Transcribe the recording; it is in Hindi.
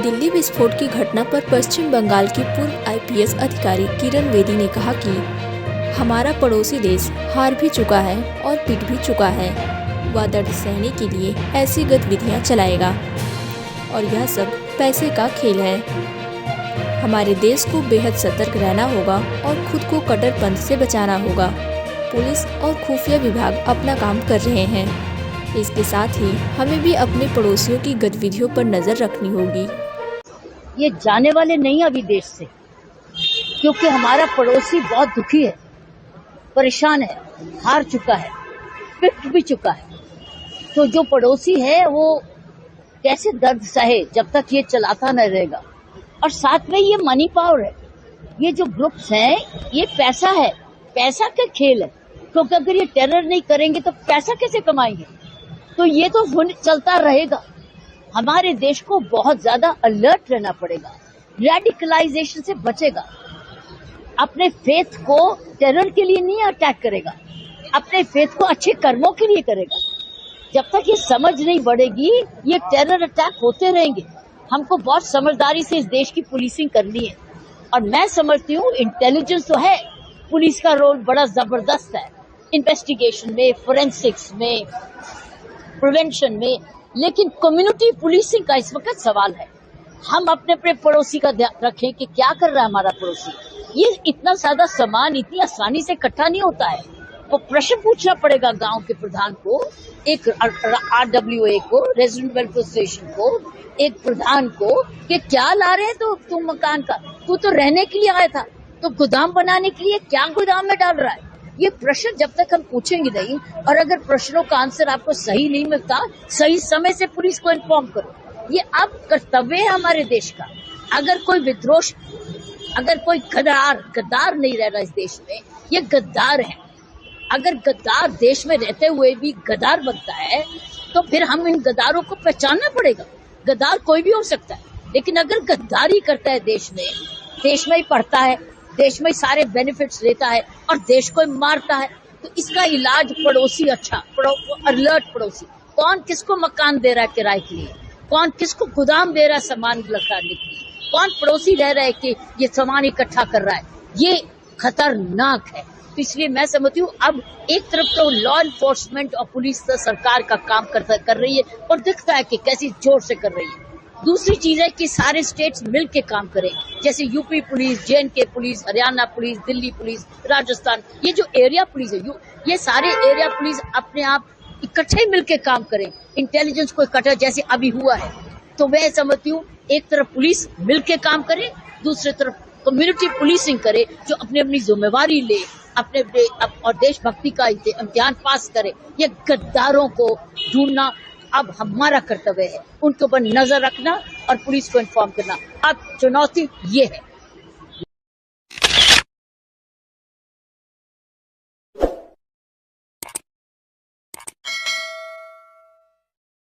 दिल्ली विस्फोट की घटना पर पश्चिम बंगाल की पूर्व आईपीएस अधिकारी किरण बेदी ने कहा कि हमारा पड़ोसी देश हार भी चुका है और पिट भी चुका है। वह दर्द सहने के लिए ऐसी गतिविधियां चलाएगा और यह सब पैसे का खेल है। हमारे देश को बेहद सतर्क रहना होगा और खुद को कट्टरपंथ से बचाना होगा। पुलिस और खुफिया विभाग अपना काम कर रहे हैं। इसके साथ ही हमें भी अपने पड़ोसियों की गतिविधियों पर नजर रखनी होगी। ये जाने वाले नहीं अभी देश से, क्योंकि हमारा पड़ोसी बहुत दुखी है, परेशान है, हार चुका है, पिट भी चुका है। तो जो पड़ोसी है वो कैसे दर्द सहे जब तक ये चलाता न रहेगा। और साथ में ये मनी पावर है, ये जो ग्रुप्स हैं ये पैसा है, पैसा का खेल है। क्योंकि अगर ये टेरर नहीं करेंगे तो पैसा कैसे कमाएंगे। तो ये तो चलता रहेगा। हमारे देश को बहुत ज्यादा अलर्ट रहना पड़ेगा, रेडिकलाइजेशन से बचेगा, अपने फेथ को टेरर के लिए नहीं अटैक करेगा, अपने फेथ को अच्छे कर्मों के लिए करेगा। जब तक ये समझ नहीं बढ़ेगी ये टेरर अटैक होते रहेंगे। हमको बहुत समझदारी से इस देश की पुलिसिंग करनी है। और मैं समझती हूँ इंटेलिजेंस तो है, पुलिस का रोल बड़ा जबरदस्त है इन्वेस्टिगेशन में, फोरेंसिक्स में, प्रिवेंशन में, लेकिन कम्युनिटी पुलिसिंग का इस वक्त सवाल है। हम अपने अपने पड़ोसी का ध्यान रखें कि क्या कर रहा है हमारा पड़ोसी। ये इतना ज्यादा सामान इतनी आसानी से इकट्ठा नहीं होता है। वो प्रश्न पूछना पड़ेगा गांव के प्रधान को, एक RWA को, रेजिडेंट वेलफेयर एसोसिएशन को, एक प्रधान को, कि क्या ला रहे हैं तो तुम मकान का, तू तो रहने के लिए आया था, तो गोदाम बनाने के लिए क्या गोदाम में डाल रहा है। ये प्रश्न जब तक हम पूछेंगे नहीं, और अगर प्रश्नों का आंसर आपको सही नहीं मिलता, सही समय से पुलिस को इन्फॉर्म करो। ये अब कर्तव्य है हमारे देश का। अगर कोई विद्रोह, अगर कोई गद्दार नहीं रह रहा इस देश में, ये गद्दार है। अगर गद्दार देश में रहते हुए भी गद्दार बनता है तो फिर हम इन गद्दारों को पहचानना पड़ेगा। गद्दार कोई भी हो सकता है, लेकिन अगर गद्दारी करता है देश में ही पढ़ता है, देश में सारे बेनिफिट्स लेता है और देश को मारता है, तो इसका इलाज पड़ोसी अलर्ट पड़ोसी। कौन किसको मकान दे रहा है किराए के लिए, कौन किसको गोदाम दे रहा है सामान लगाने के लिए, कौन पड़ोसी रह रहा है कि ये सामान इकट्ठा कर रहा है, ये खतरनाक है। तो इसलिए मैं समझती हूँ अब एक तरफ तो लॉ इन्फोर्समेंट और पुलिस तो सरकार का काम कर रही है और दिखता है कि कैसी जोर से कर रही है। दूसरी चीज है कि सारे स्टेट्स मिल के काम करें, जैसे UP police, JNK police, Haryana police, Delhi police, Rajasthan, ये जो एरिया पुलिस है, ये सारे एरिया पुलिस अपने आप इकट्ठे मिलके काम करें, इंटेलिजेंस को इकट्ठा जैसे अभी हुआ है। तो मैं समझती हूँ एक तरफ पुलिस मिलके काम करे, दूसरी तरफ कम्युनिटी पुलिसिंग करे, जो अपनी अपनी जिम्मेवारी ले, अपने और देशभक्ति का इम्तिहान पास करे। ये गद्दारों को ढूंढना अब हमारा कर्तव्य है, उनके ऊपर नजर रखना और पुलिस को इन्फॉर्म करना। अब चुनौती ये है।